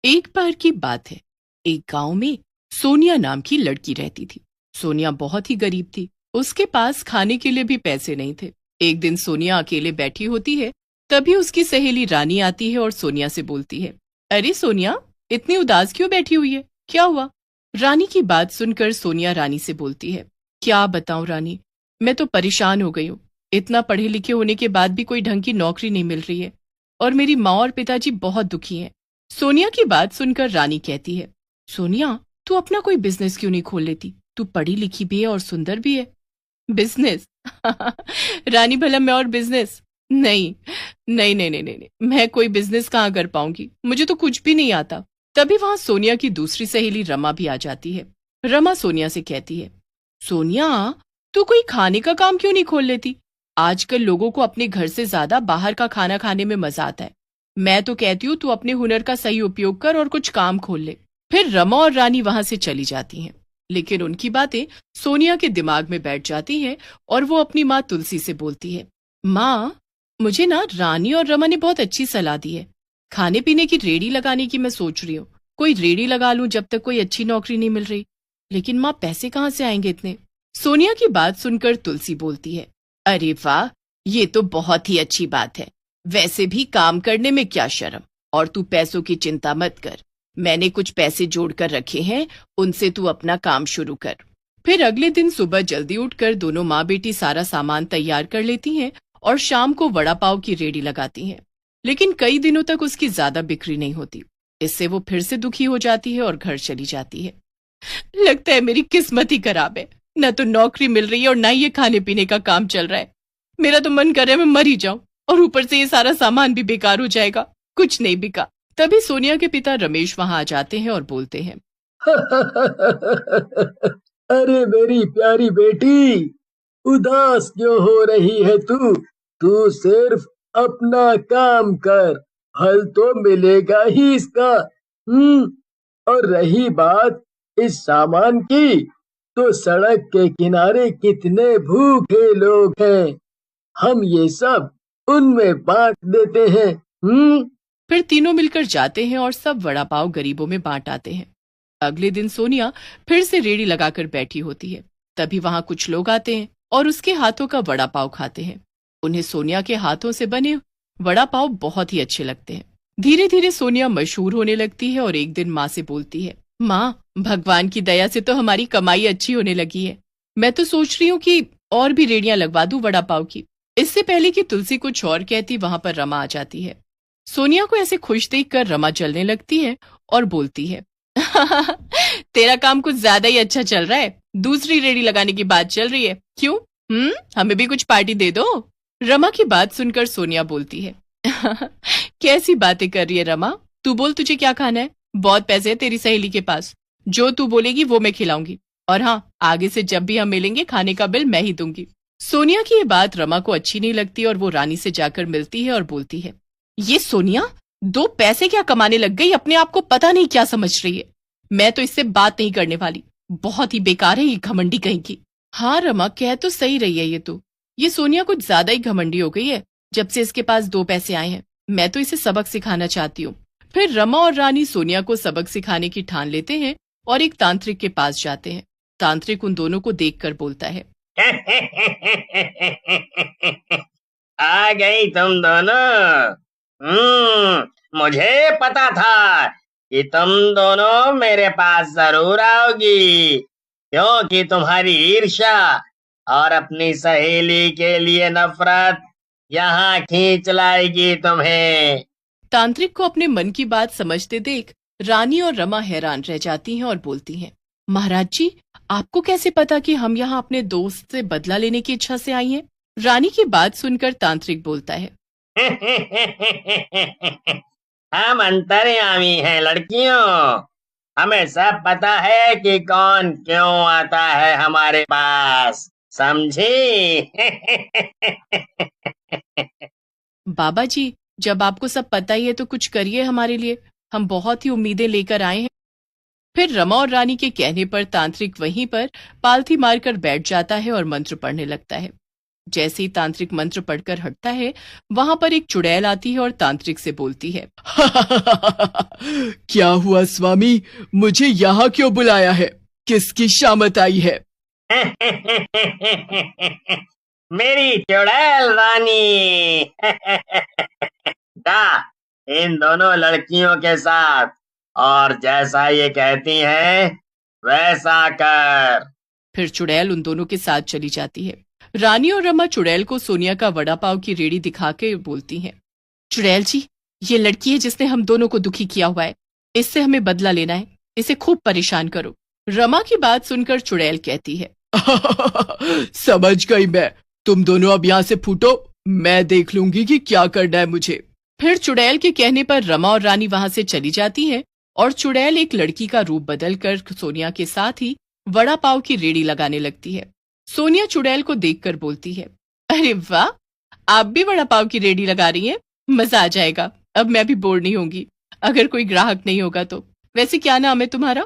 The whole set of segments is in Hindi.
एक बार की बात है। एक गांव में सोनिया नाम की लड़की रहती थी। सोनिया बहुत ही गरीब थी। उसके पास खाने के लिए भी पैसे नहीं थे। एक दिन सोनिया अकेले बैठी होती है। तभी उसकी सहेली रानी आती है और सोनिया से बोलती है, अरे सोनिया, इतनी उदास क्यों बैठी हुई है? क्या हुआ? रानी की बात सुनकर सोनिया रानी से बोलती है, क्या बताऊं रानी, मैं तो परेशान हो गई हूँ। इतना पढ़े लिखे होने के बाद भी कोई ढंग की नौकरी नहीं मिल रही है और मेरी माँ और पिताजी बहुत दुखी हैं। सोनिया की बात सुनकर रानी कहती है, सोनिया, तू अपना कोई बिजनेस क्यों नहीं खोल लेती? तू पढ़ी लिखी भी है और सुंदर भी है। बिजनेस? रानी, भला मैं और बिजनेस? नहीं नहीं नहीं नहीं नहीं नहीं, मैं कोई बिजनेस कहाँ कर पाऊंगी, मुझे तो कुछ भी नहीं आता। तभी वहां सोनिया की दूसरी सहेली रमा भी आ जाती है। रमा सोनिया से कहती है, सोनिया, तू कोई खाने का काम क्यों नहीं खोल लेती? आजकल लोगों को अपने घर से ज्यादा बाहर का खाना खाने में मजा आता है। मैं तो कहती हूँ तू अपने हुनर का सही उपयोग कर और कुछ काम खोल ले। फिर रमा और रानी वहां से चली जाती हैं। लेकिन उनकी बातें सोनिया के दिमाग में बैठ जाती हैं और वो अपनी माँ तुलसी से बोलती है, माँ, मुझे ना रानी और रमा ने बहुत अच्छी सलाह दी है। खाने पीने की रेडी लगाने की मैं सोच रही हूँ। कोई रेडी लगा लूं जब तक कोई अच्छी नौकरी नहीं मिल रही। लेकिन माँ, पैसे कहाँ से आएंगे इतने? सोनिया की बात सुनकर तुलसी बोलती है, अरे वाह, ये तो बहुत ही अच्छी बात है। वैसे भी काम करने में क्या शर्म। और तू पैसों की चिंता मत कर। मैंने कुछ पैसे जोड़ कर रखे हैं, उनसे तू अपना काम शुरू कर। फिर अगले दिन सुबह जल्दी उठकर दोनों माँ बेटी सारा सामान तैयार कर लेती हैं और शाम को वड़ा पाव की रेडी लगाती हैं। लेकिन कई दिनों तक उसकी ज्यादा बिक्री नहीं होती। इससे वो फिर से दुखी हो जाती है और घर चली जाती है। लगता है मेरी किस्मत ही खराब है। न तो नौकरी मिल रही है और न ही ये खाने पीने का काम चल रहा है। मेरा तो मन कर रहा है मैं मर ही जाऊं और ऊपर से ये सारा सामान भी बेकार हो जाएगा। कुछ नहीं बिका। तभी सोनिया के पिता रमेश वहां आ जाते हैं और बोलते हैं, अरे मेरी प्यारी बेटी, उदास क्यों हो रही है तू? तू सिर्फ अपना काम कर, फल तो मिलेगा ही इसका। और रही बात इस सामान की, तो सड़क के किनारे कितने भूखे लोग हैं, हम ये सब उनमें बांट देते हैं। फिर तीनों मिलकर जाते हैं और सब वड़ा पाव गरीबों में बांट आते हैं। अगले दिन सोनिया फिर से रेड़ी लगाकर बैठी होती है। तभी वहां कुछ लोग आते हैं और उसके हाथों का वड़ा पाव खाते हैं। उन्हें सोनिया के हाथों से बने वड़ा पाव बहुत ही अच्छे लगते हैं। धीरे धीरे सोनिया मशहूर होने लगती है और एक दिन माँ से बोलती है, माँ, भगवान की दया से तो हमारी कमाई अच्छी होने लगी है। मैं तो सोच रही हूँ कि और भी रेडियां लगवा दूं वड़ा पाव की। इससे पहले कि तुलसी कुछ और कहती, वहां पर रमा आ जाती है। सोनिया को ऐसे खुश देखकर रमा जलने लगती है और बोलती है, तेरा काम कुछ ज्यादा ही अच्छा चल रहा है। दूसरी रेडी लगाने की बात चल रही है, क्यों? हमें भी कुछ पार्टी दे दो। रमा की बात सुनकर सोनिया बोलती है, कैसी बातें कर रही है रमा? तू बोल, तुझे क्या खाना है? बहुत पैसे है तेरी सहेली के पास। जो तू बोलेगी वो मैं खिलाऊंगी। और हाँ, आगे से जब भी हम मिलेंगे खाने का बिल मैं ही दूंगी। सोनिया की ये बात रमा को अच्छी नहीं लगती और वो रानी से जाकर मिलती है और बोलती है, ये सोनिया दो पैसे क्या कमाने लग गई, अपने आप को पता नहीं क्या समझ रही है। मैं तो इससे बात नहीं करने वाली। बहुत ही बेकार है ये घमंडी कहीं की। हाँ रमा, कह तो सही रही है ये सोनिया कुछ ज्यादा ही घमंडी हो गई है जब से इसके पास दो पैसे आए हैं। मैं तो इसे सबक सिखाना चाहती हूँ। फिर रमा और रानी सोनिया को सबक सिखाने की ठान लेते हैं और एक तांत्रिक के पास जाते हैं। तांत्रिक उन दोनों को देखकर बोलता है, आ गई तुम दोनों। मुझे पता था कि तुम दोनों मेरे पास जरूर आओगी, क्योंकि तुम्हारी ईर्ष्या और अपनी सहेली के लिए नफरत यहाँ खींच लाएगी तुम्हें। तांत्रिक को अपने मन की बात समझते देख रानी और रमा हैरान रह जाती हैं और बोलती हैं, महाराज जी, आपको कैसे पता कि हम यहाँ अपने दोस्त से बदला लेने की इच्छा से आई हैं? रानी की बात सुनकर तांत्रिक बोलता है, हम अंतर्यामी हैं लड़कियों। हमें सब पता है कि कौन क्यों आता है हमारे पास, समझी? बाबा जी, जब आपको सब पता ही है तो कुछ करिए हमारे लिए। हम बहुत ही उम्मीदें लेकर आए हैं। फिर रमा और रानी के कहने पर तांत्रिक वहीं पर पालथी मारकर बैठ जाता है और मंत्र पढ़ने लगता है। जैसे ही तांत्रिक मंत्र पढ़कर हटता है, वहां पर एक चुड़ैल आती है और तांत्रिक से बोलती है, क्या हुआ स्वामी, मुझे यहाँ क्यों बुलाया है? किसकी शामत आई है? मेरी चुड़ैल रानी। जा इन दोनों लड़कियों के साथ और जैसा ये कहती हैं वैसा कर। फिर चुड़ैल उन दोनों के साथ चली जाती है। रानी और रमा चुड़ैल को सोनिया का वड़ा पाव की रेडी दिखा के बोलती हैं, चुड़ैल जी, ये लड़की है जिसने हम दोनों को दुखी किया हुआ है, इससे हमें बदला लेना है, इसे खूब परेशान करो। रमा की बात सुनकर चुड़ैल कहती है, समझ गई मैं, तुम दोनों अब यहाँ से फूटो, मैं देख लूंगी कि क्या करना है मुझे। फिर चुड़ैल के कहने पर रमा और रानी वहां से चली जाती हैं और चुड़ैल एक लड़की का रूप बदलकर सोनिया के साथ ही वड़ा पाव की रेडी लगाने लगती है। सोनिया चुड़ैल को देखकर बोलती है, अरे वाह, आप भी वड़ा पाव की रेडी लगा रही हैं, मजा आ जाएगा, अब मैं भी बोर नहीं होंगी अगर कोई ग्राहक नहीं होगा तो। वैसे क्या नाम है तुम्हारा?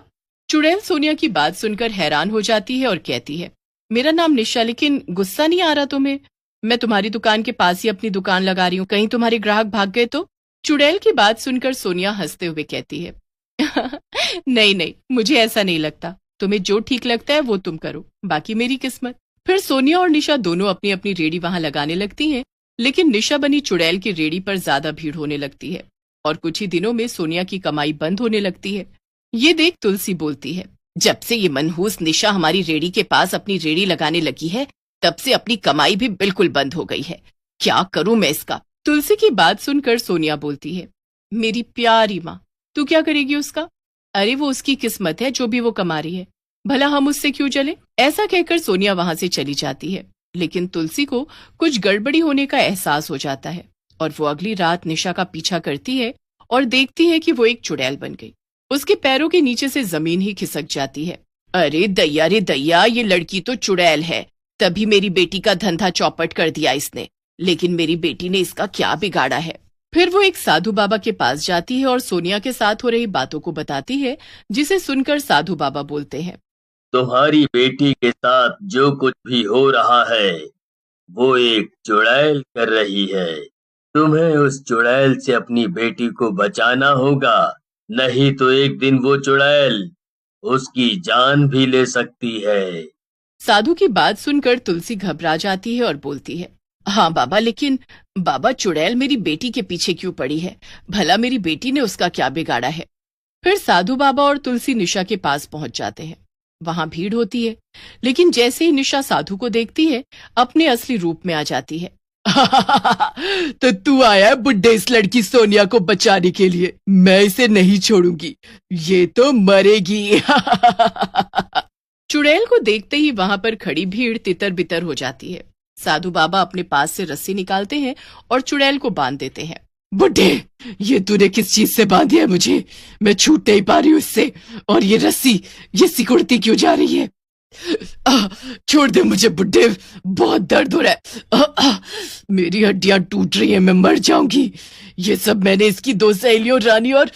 चुड़ैल सोनिया की बात सुनकर हैरान हो जाती है और कहती है, मेरा नाम निशा, लेकिन गुस्सा नहीं आ रहा तुम्हें? मैं तुम्हारी दुकान के पास ही अपनी दुकान लगा रही हूँ, कहीं तुम्हारे ग्राहक भाग गए तो? चुड़ैल की बात सुनकर सोनिया हंसते हुए कहती है, नहीं नहीं, मुझे ऐसा नहीं लगता, तुम्हें जो ठीक लगता है वो तुम करो, बाकी मेरी किस्मत। फिर सोनिया और निशा दोनों अपनी अपनी रेडी वहां लगाने लगती हैं, लेकिन निशा बनी चुड़ैल की रेडी पर ज्यादा भीड़ होने लगती है और कुछ ही दिनों में सोनिया की कमाई बंद होने लगती है। ये देख तुलसी बोलती है, जब से ये मनहूस निशा हमारी रेडी के पास अपनी रेडी लगाने लगी है, तब से अपनी कमाई भी बिल्कुल बंद हो गई है, क्या करूं मैं इसका? तुलसी की बात सुनकर सोनिया बोलती है, मेरी प्यारी माँ, तू क्या करेगी उसका? अरे वो उसकी किस्मत है, जो भी वो कमा रही है, भला हम उससे क्यों चले? ऐसा कहकर सोनिया वहां से चली जाती है, लेकिन तुलसी को कुछ गड़बड़ी होने का एहसास हो जाता है और वो अगली रात निशा का पीछा करती है और देखती है कि वो एक चुड़ैल बन गई। उसके पैरों के नीचे से जमीन ही खिसक जाती है। अरे दैया रे दैया, ये लड़की तो चुड़ैल है, तभी मेरी बेटी का धंधा चौपट कर दिया इसने, लेकिन मेरी बेटी ने इसका क्या बिगाड़ा है? फिर वो एक साधु बाबा के पास जाती है और सोनिया के साथ हो रही बातों को बताती है, जिसे सुनकर साधु बाबा बोलते हैं, तुम्हारी बेटी के साथ जो कुछ भी हो रहा है वो एक चुड़ैल कर रही है, तुम्हें उस चुड़ैल से अपनी बेटी को बचाना होगा, नहीं तो एक दिन वो चुड़ैल उसकी जान भी ले सकती है। साधु की बात सुनकर तुलसी घबरा जाती है और बोलती है, हाँ बाबा, लेकिन बाबा चुड़ैल मेरी बेटी के पीछे क्यों पड़ी है? भला मेरी बेटी ने उसका क्या बिगाड़ा है? फिर साधु बाबा और तुलसी निशा के पास पहुंच जाते हैं। वहां भीड़ होती है, लेकिन जैसे ही निशा साधु को देखती है, अपने असली रूप में आ जाती है। तो तू आया है बुड्ढे इस लड़की सोनिया को बचाने के लिए? मैं इसे नहीं छोड़ूंगी, ये तो मरेगी। चुड़ैल को देखते ही वहां पर खड़ी भीड़ तितर बितर हो जाती है। साधु बाबा अपने पास से रस्सी निकालते हैं और चुड़ैल को बांध देते हैं। बुड्ढे, ये तूने किस चीज से बांधी है मुझे? मैं छूट नहीं पा रही हूँ इससे, और ये रस्सी ये सिकुड़ती क्यों जा रही है? छोड़ दे मुझे बुड्ढे, बहुत दर्द हो रहा है, मेरी हड्डियां टूट रही हैं, मैं मर जाऊंगी। ये सब मैंने इसकी दो सहेलियों रानी और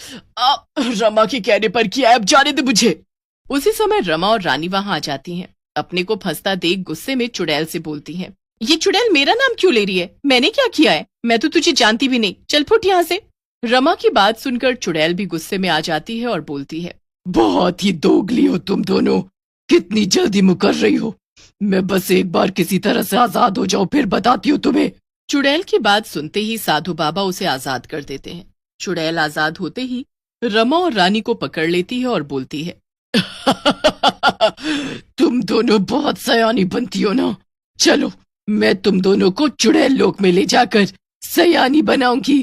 रमा के कहने पर किया है, अब जाने दे मुझे। उसी समय रमा और रानी वहां आ जाती हैं। अपने को फंसता देख गुस्से में चुड़ैल से बोलती हैं, ये चुड़ैल मेरा नाम क्यों ले रही है? मैंने क्या किया है? मैं तो तुझे जानती भी नहीं, चल फुट यहाँ से। रमा की बात सुनकर चुड़ैल भी गुस्से में आ जाती है और बोलती है, बहुत ही दोगली हो तुम दोनों, कितनी जल्दी मुकर रही हो। मैं बस एक बार किसी तरह से आजाद हो जाऊं, फिर बताती हूँ तुम्हें। चुड़ैल की बात सुनते ही साधु बाबा उसे आजाद कर देते हैं। चुड़ैल आजाद होते ही रमा और रानी को पकड़ लेती है और बोलती है, तुम दोनों बहुत सयानी बनती हो ना, चलो मैं तुम दोनों को चुड़ैल लोक में ले जाकर सयानी बनाऊंगी।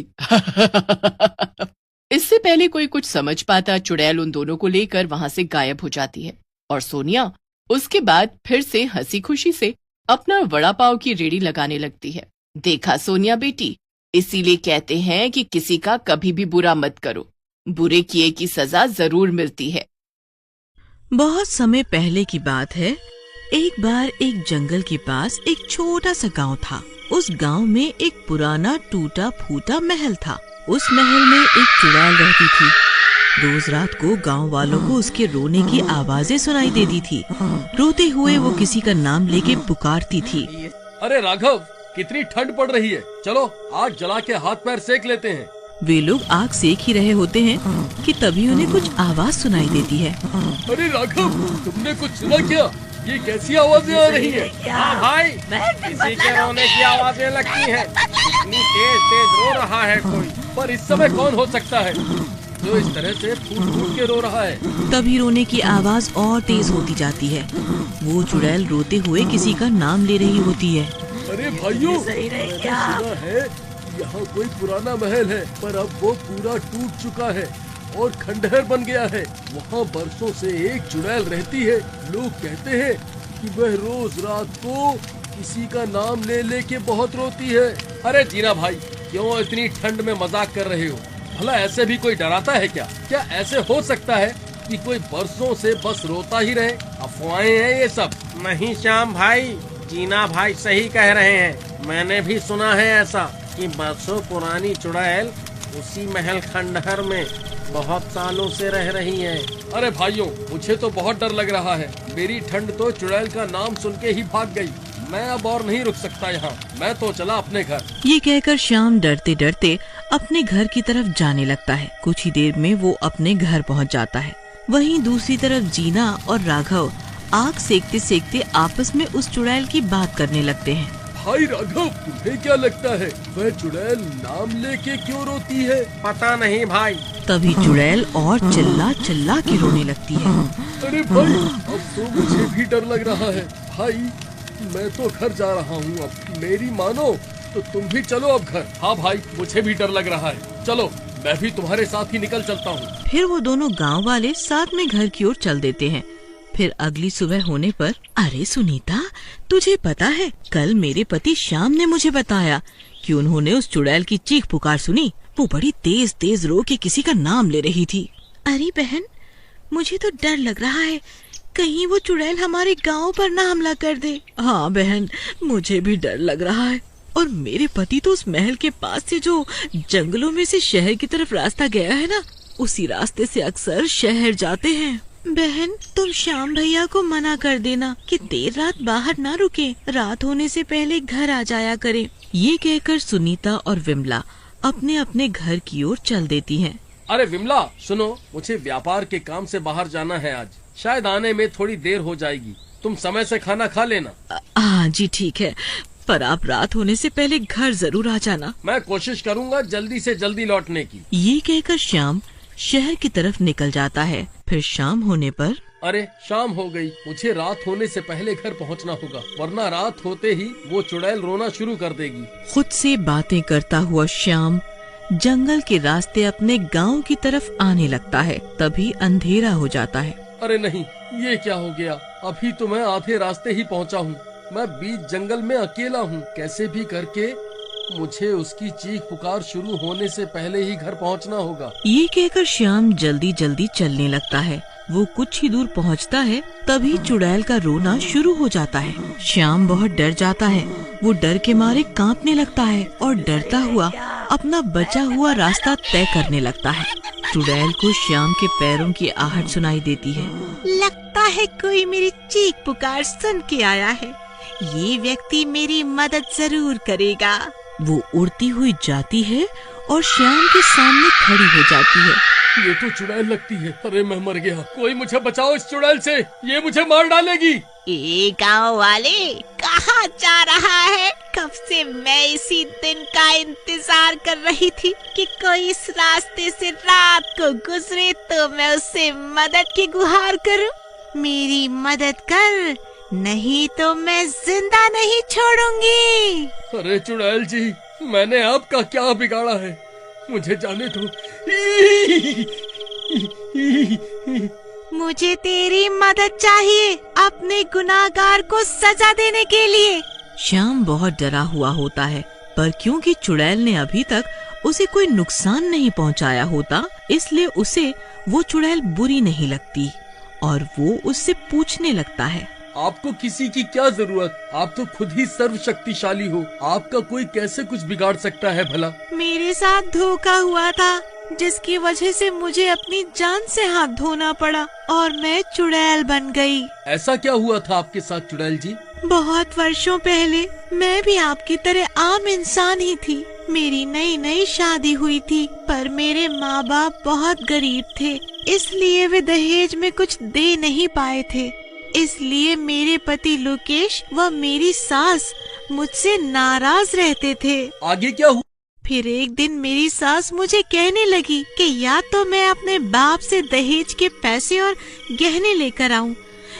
इससे पहले कोई कुछ समझ पाता, चुड़ैल उन दोनों को लेकर वहां से गायब हो जाती है और सोनिया उसके बाद फिर से हंसी खुशी से अपना वड़ा पाव की रेडी लगाने लगती है। देखा सोनिया बेटी, इसीलिए कहते हैं कि किसी का कभी भी बुरा मत करो, बुरे किए की सजा जरूर मिलती है। बहुत समय पहले की बात है। एक बार एक जंगल के पास एक छोटा सा गांव था। उस गांव में एक पुराना टूटा फूटा महल था। उस महल में एक चुड़ैल रहती थी। रोज रात को गांव वालों को उसके रोने की आवाजें सुनाई देती थी। रोते हुए वो किसी का नाम लेके पुकारती थी। अरे राघव, कितनी ठंड पड़ रही है, चलो आग जला के हाथ पैर सेक लेते हैं। वे लोग आग सेक ही रहे होते हैं कि तभी उन्हें कुछ आवाज सुनाई देती है। अरे राघव, तुमने कुछ सुना क्या? ये कैसी आवाजें आ रही है? हाँ भाई, किसी के रोने की आवाजें लगती हैं। इतनी तेज तेज रो रहा है कोई। पर इस समय कौन हो सकता है जो इस तरह से फूट फूट के रो रहा है? तभी रोने की आवाज और तेज होती जाती है। वो चुड़ैल रोते हुए किसी का नाम ले रही होती है। अरे भाइयों, मैंने सुना है यहाँ कोई पुराना महल है, पर अब वो पूरा टूट चुका है और खंडहर बन गया है। वहाँ बरसों से एक चुड़ैल रहती है। लोग कहते हैं कि वह रोज रात को किसी का नाम ले लेके बहुत रोती है। अरे जीना भाई, क्यों इतनी ठंड में मजाक कर रहे हो? भला ऐसे भी कोई डराता है क्या? क्या ऐसे हो सकता है कि कोई बरसों से बस रोता ही रहे? अफवाहें हैं ये सब। नहीं श्याम भाई, जीना भाई सही कह रहे हैं। मैंने भी सुना है ऐसा कि बरसों पुरानी चुड़ैल उसी महल खंडहर में बहुत सालों से रह रही है। अरे भाइयों, मुझे तो बहुत डर लग रहा है। मेरी ठंड तो चुड़ैल का नाम सुन के ही भाग गई। मैं अब और नहीं रुक सकता यहाँ। मैं तो चला अपने घर। ये कहकर श्याम डरते डरते अपने घर की तरफ जाने लगता है। कुछ ही देर में वो अपने घर पहुँच जाता है। वहीं दूसरी तरफ जीना और राघव आग सेकते सेकते आपस में उस चुड़ैल की बात करने लगते हैं। भाई राघव, तुम्हें क्या लगता है वह चुड़ैल नाम लेके क्यों रोती है? पता नहीं भाई। तभी चुड़ैल और चिल्ला चिल्ला के रोने लगती है। अरे भाई, अब तो मुझे भी डर लग रहा है। भाई, मैं तो घर जा रहा हूँ। अब मेरी मानो तो तुम भी चलो अब घर। हाँ भाई, मुझे भी डर लग रहा है। चलो, मैं भी तुम्हारे साथ ही निकल चलता हूँ। फिर वो दोनों गांव वाले साथ में घर की ओर चल देते हैं। फिर अगली सुबह होने पर, अरे सुनीता, तुझे पता है कल मेरे पति श्याम ने मुझे बताया कि उन्होंने उस चुड़ैल की चीख पुकार सुनी। वो बड़ी तेज तेज रो के किसी का नाम ले रही थी। अरे बहन, मुझे तो डर लग रहा है, कहीं वो चुड़ैल हमारे गांव पर ना हमला कर दे। हाँ बहन, मुझे भी डर लग रहा है। और मेरे पति तो उस महल के पास से जो जंगलों में से शहर की तरफ रास्ता गया है ना, उसी रास्ते से अक्सर शहर जाते हैं। बहन, तुम श्याम भैया को मना कर देना कि देर रात बाहर ना रुके, रात होने से पहले घर आ जाया करें। ये कहकर सुनीता और विमला अपने अपने घर की ओर चल देती हैं। अरे विमला, सुनो, मुझे व्यापार के काम से बाहर जाना है आज। शायद आने में थोड़ी देर हो जाएगी। तुम समय से खाना खा लेना। हाँ जी ठीक है, पर आप रात होने से पहले घर जरूर आ जाना। मैं कोशिश करूँगा जल्दी से जल्दी लौटने की। ये कहकर श्याम शहर की तरफ निकल जाता है। फिर शाम होने पर, अरे शाम हो गई, मुझे रात होने से पहले घर पहुंचना होगा, वरना रात होते ही वो चुड़ैल रोना शुरू कर देगी। खुद से बातें करता हुआ श्याम जंगल के रास्ते अपने गांव की तरफ आने लगता है। तभी अंधेरा हो जाता है। अरे नहीं, ये क्या हो गया? अभी तो मैं आधे रास्ते ही पहुंचा हूँ। मैं बीच जंगल में अकेला हूँ। कैसे भी करके मुझे उसकी चीख पुकार शुरू होने से पहले ही घर पहुंचना होगा। ये कहकर श्याम जल्दी जल्दी चलने लगता है। वो कुछ ही दूर पहुंचता है, तभी चुड़ैल का रोना शुरू हो जाता है। श्याम बहुत डर जाता है। वो डर के मारे कांपने लगता है और डरता हुआ अपना बचा हुआ रास्ता तय करने लगता है। चुड़ैल को श्याम के पैरों की आहट सुनाई देती है। लगता है कोई मेरी चीख पुकार सुन के आया है। ये व्यक्ति मेरी मदद जरूर करेगा। वो उड़ती हुई जाती है और श्याम के सामने खड़ी हो जाती है। ये तो चुड़ैल लगती है। अरे मैं मर गया। कोई मुझे बचाओ इस चुड़ैल से, ये मुझे मार डालेगी। ए गाँव वाले, कहाँ जा रहा है? कब से मैं इसी दिन का इंतजार कर रही थी कि कोई इस रास्ते से रात को गुजरे तो मैं उससे मदद की गुहार करूं। मेरी मदद कर, नहीं तो मैं जिंदा नहीं छोड़ूंगी। अरे चुड़ैल जी, मैंने आपका क्या बिगाड़ा है? मुझे जाने दो। मुझे तेरी मदद चाहिए अपने गुनाहगार को सजा देने के लिए। श्याम बहुत डरा हुआ होता है, पर क्योंकि चुड़ैल ने अभी तक उसे कोई नुकसान नहीं पहुंचाया होता, इसलिए उसे वो चुड़ैल बुरी नहीं लगती और वो उससे पूछने लगता है। आपको किसी की क्या जरूरत? आप तो खुद ही सर्वशक्तिशाली हो। आपका कोई कैसे कुछ बिगाड़ सकता है भला? मेरे साथ धोखा हुआ था, जिसकी वजह से मुझे अपनी जान से हाथ धोना पड़ा और मैं चुड़ैल बन गई। ऐसा क्या हुआ था आपके साथ चुड़ैल जी? बहुत वर्षों पहले मैं भी आपकी तरह आम इंसान ही थी। मेरी नई नई शादी हुई थी, पर मेरे माँ बाप बहुत गरीब थे, इसलिए वे दहेज में कुछ दे नहीं पाए थे। इसलिए मेरे पति लोकेश व मेरी सास मुझसे नाराज रहते थे। आगे क्या हुआ? फिर एक दिन मेरी सास मुझे कहने लगी कि या तो मैं अपने बाप से दहेज के पैसे और गहने लेकर आऊं,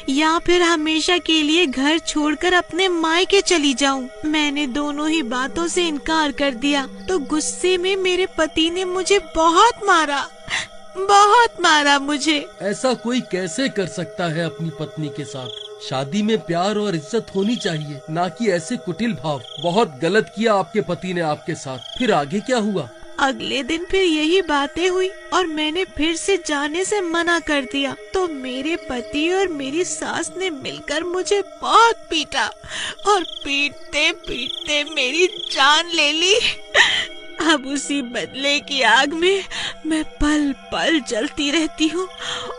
या फिर हमेशा के लिए घर छोड़कर अपने मायके चली जाऊं। मैंने दोनों ही बातों से इनकार कर दिया तो गुस्से में मेरे पति ने मुझे बहुत मारा मुझे। ऐसा कोई कैसे कर सकता है अपनी पत्नी के साथ? शादी में प्यार और इज्जत होनी चाहिए, ना कि ऐसे कुटिल भाव। बहुत गलत किया आपके पति ने आपके साथ। फिर आगे क्या हुआ? अगले दिन फिर यही बातें हुई और मैंने फिर से जाने से मना कर दिया, तो मेरे पति और मेरी सास ने मिलकर मुझे बहुत पीटा और पीटते पीटते मेरी जान ले ली। अब उसी बदले की आग में मैं पल पल जलती रहती हूँ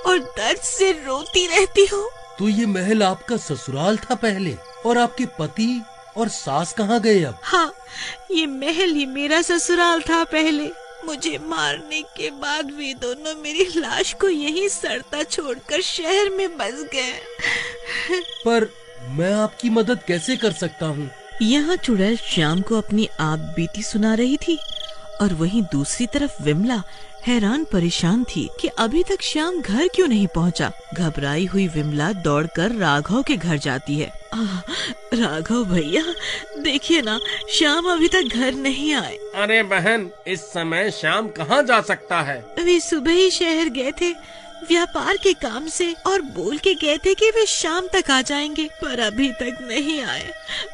और दर्द से रोती रहती हूँ। तो ये महल आपका ससुराल था पहले, और आपके पति और सास कहाँ गए अब? हाँ, ये महल ही मेरा ससुराल था पहले। मुझे मारने के बाद वे दोनों मेरी लाश को यहीं सड़ता छोड़कर शहर में बस गए। पर मैं आपकी मदद कैसे कर सकता हूँ? यहाँ चुड़ैल श्याम को अपनी आप बीती सुना रही थी और वहीं दूसरी तरफ विमला हैरान परेशान थी कि अभी तक श्याम घर क्यों नहीं पहुँचा। घबराई हुई विमला दौड़कर राघव के घर जाती है। राघव भैया, देखिए ना, श्याम अभी तक घर नहीं आए। अरे बहन, इस समय श्याम कहाँ जा सकता है? वे सुबह ही शहर गए थे व्यापार के काम से और बोल के गए थे कि वे शाम तक आ जाएंगे, पर अभी तक नहीं आए।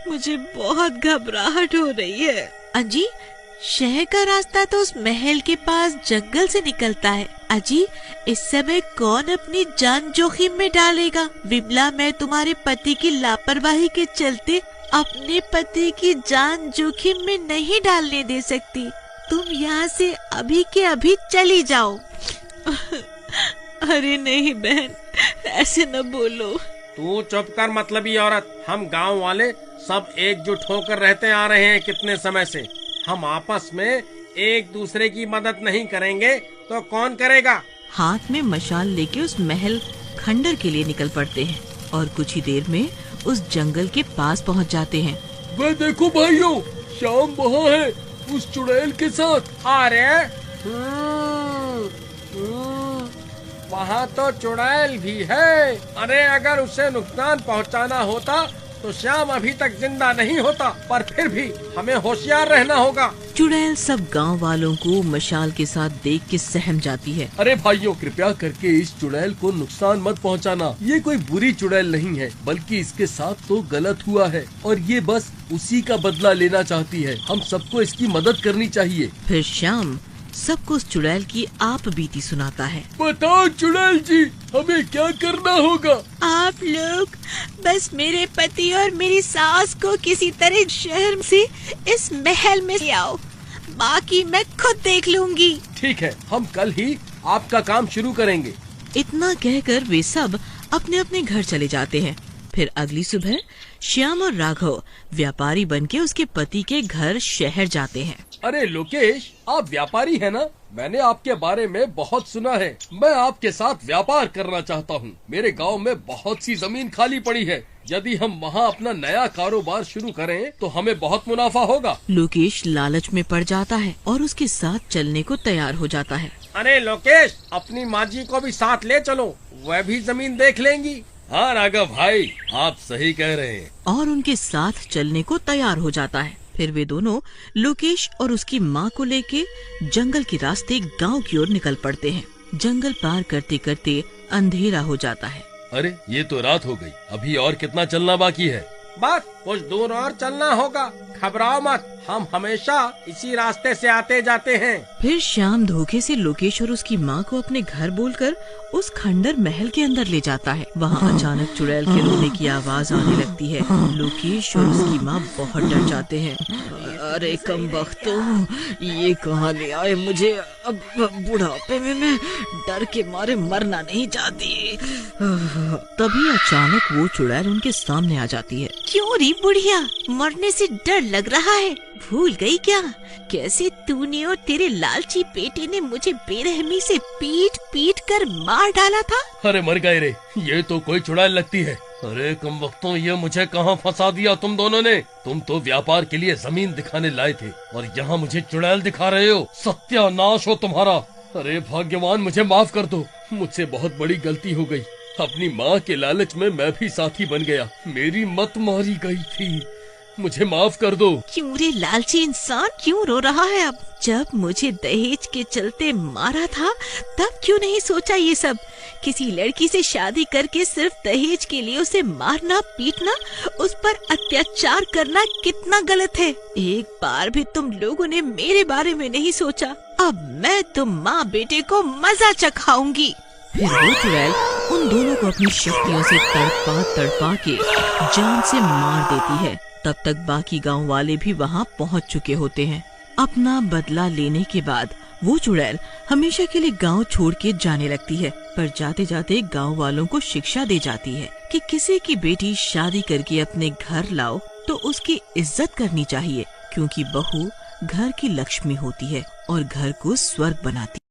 मुझे बहुत घबराहट हो रही है। अजी, शहर का रास्ता तो उस महल के पास जंगल से निकलता है। अजी, इस समय कौन अपनी जान जोखिम में डालेगा? विमला, मैं तुम्हारे पति की लापरवाही के चलते अपने पति की जान जोखिम में नहीं डालने दे सकती। तुम यहाँ से अभी के अभी चली जाओ। अरे नहीं बहन, ऐसे न बोलो। तू चुप कर मतलबी औरत। हम गांव वाले सब एकजुट होकर रहते आ रहे हैं कितने समय से। हम आपस में एक दूसरे की मदद नहीं करेंगे तो कौन करेगा? हाथ में मशाल लेके उस महल खंडर के लिए निकल पड़ते हैं और कुछ ही देर में उस जंगल के पास पहुंच जाते हैं। वह देखो भाइयों, श्याम वहाँ है उस चुड़ैल के साथ। अरे वहाँ तो चुड़ैल भी है। अरे अगर उसे नुकसान पहुँचाना होता तो श्याम अभी तक जिंदा नहीं होता, पर फिर भी हमें होशियार रहना होगा। चुड़ैल सब गांव वालों को मशाल के साथ देख के सहम जाती है। अरे भाइयों, कृपया करके इस चुड़ैल को नुकसान मत पहुंचाना। ये कोई बुरी चुड़ैल नहीं है, बल्कि इसके साथ तो गलत हुआ है और ये बस उसी का बदला लेना चाहती है। हम सबको इसकी मदद करनी चाहिए। फिर श्याम सबको उस चुड़ैल की आप बीती सुनाता है। बताओ चुड़ैल जी, हमें क्या करना होगा? आप लोग बस मेरे पति और मेरी सास को किसी तरह शहर से इस महल में ले आओ, बाकी मैं खुद देख लूंगी। ठीक है, हम कल ही आपका काम शुरू करेंगे। इतना कहकर वे सब अपने अपने घर चले जाते हैं। फिर अगली सुबह श्याम और राघव व्यापारी बनके उसके पति के घर शहर जाते हैं। अरे लोकेश, आप व्यापारी है ना? मैंने आपके बारे में बहुत सुना है। मैं आपके साथ व्यापार करना चाहता हूँ। मेरे गांव में बहुत सी जमीन खाली पड़ी है। यदि हम वहाँ अपना नया कारोबार शुरू करें तो हमें बहुत मुनाफा होगा। लोकेश लालच में पड़ जाता है और उसके साथ चलने को तैयार हो जाता है। अरे लोकेश, अपनी माँ जी को भी साथ ले चलो, वह भी जमीन देख लेंगी। हाँ राघव भाई, आप सही कह रहे हैं। और उनके साथ चलने को तैयार हो जाता है। फिर वे दोनों लोकेश और उसकी माँ को लेके जंगल के रास्ते गांव की ओर निकल पड़ते हैं। जंगल पार करते करते अंधेरा हो जाता है। अरे ये तो रात हो गई, अभी और कितना चलना बाकी है? बस कुछ दूर और चलना होगा। घबराओ मत, हम हमेशा इसी रास्ते से आते जाते हैं। फिर श्याम धोखे से लोकेश और उसकी माँ को अपने घर बोलकर उस खंडर महल के अंदर ले जाता है। वहाँ अचानक चुड़ैल के रोने की आवाज आने लगती है। लोकेश और उसकी माँ बहुत डर जाते हैं। अरे कमबख्तों, ये कहाँ ले आए मुझे? अब बुढ़ापे में मैं डर के मारे मरना नहीं चाहती। तभी अचानक वो चुड़ैल उनके सामने आ जाती है। क्यों री बुढ़िया, मरने से डर लग रहा है? भूल गई क्या कैसे तूने और तेरे लालची बेटे ने मुझे बेरहमी से पीट पीट कर मार डाला था? अरे मर गए रे, ये तो कोई चुड़ैल लगती है। अरे कम वक्तों, ये मुझे कहाँ फंसा दिया तुम दोनों ने। तुम तो व्यापार के लिए जमीन दिखाने लाए थे और यहाँ मुझे चुड़ैल दिखा रहे हो। सत्यानाश हो तुम्हारा। अरे भाग्यवान, मुझे माफ कर दो, मुझसे बहुत बड़ी गलती हो गई। अपनी माँ के लालच में मैं भी साथी बन गया, मेरी मत मारी गई थी, मुझे माफ कर दो। क्यों रे लालची इंसान, क्यों रो रहा है अब? जब मुझे दहेज के चलते मारा था तब क्यों नहीं सोचा ये सब? किसी लड़की से शादी करके सिर्फ दहेज के लिए उसे मारना, पीटना, उस पर अत्याचार करना कितना गलत है। एक बार भी तुम लोगों ने मेरे बारे में नहीं सोचा। अब मैं तुम माँ बेटे को मजा चखाऊंगी। फिर वो चुड़ैल उन दोनों को अपनी शक्तियों से तड़पा तड़पा के जान से मार देती है। तब तक बाकी गांव वाले भी वहां पहुंच चुके होते हैं। अपना बदला लेने के बाद वो चुड़ैल हमेशा के लिए गांव छोड़ के जाने लगती है, पर जाते जाते गांव वालों को शिक्षा दे जाती है कि किसी की बेटी शादी करके अपने घर लाओ तो उसकी इज्जत करनी चाहिए, क्योंकि बहू घर की लक्ष्मी होती है और घर को स्वर्ग बनाती है।